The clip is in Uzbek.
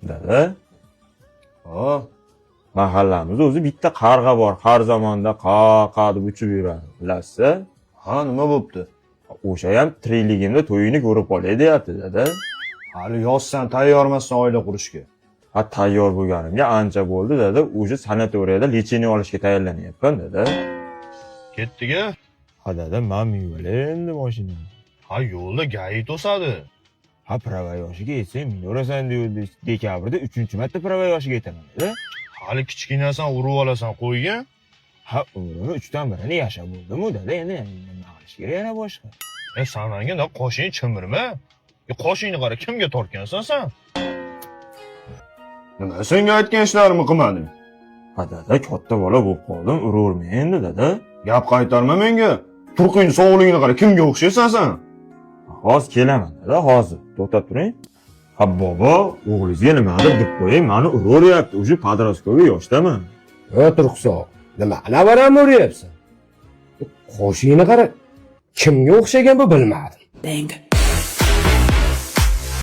Dada, Ha, mahallamizda o'zi bitta qarg'a bor. Har zamonda qa deb uchib yuradi. Bilasizmi? ha nima bo'pti? O'sha ham tirikligimda to'yini ko'rib qolay deyapti, dada. Hali yozsan tayyormassan oila qurishga. Ha, tayyor bo'lganimga ancha bo'ldi, dada. O'sha sanatoriyada lecheniya olishga tayyorlanyapman, dada. Ketdiga? Ha, dada, men minolay endi mashinani. Ha, yo'lda gai to'sadi. Ha, prava yoshiga yetsang, minolasan deydi. Dekabrda 3-marta prava yoshiga yetaman, dada. Hali kichkinasan urib olasan qo'yga. Ha, umrimni 3dan 1 yashab bo'ldim-ku, dada. Endi nima qilish kerak yana boshqa? San manga qoshingni chimirma. Qoshingni qara, kimga tortgansan sen? Nima senga aytgan ishlarimni qilmading? Ha, dada, katta bola bo'lib qoldim, uraverma endi, dada. Gap qaytarma menga. Turqing sog'lig'ini qara, kimga o'xshaysan sen? Hozir kelaman, dada, hozir. To'xtab turing. Ha, bobo, o'g'lingizga nimadir deb qo'ying, meni uraveryapti. O'sha podroskoga yoshdaman. Turqsoq, nimani avaram uryapsan? Qoshingni qara, kimga o'xshagan bu bilmadim. Bang.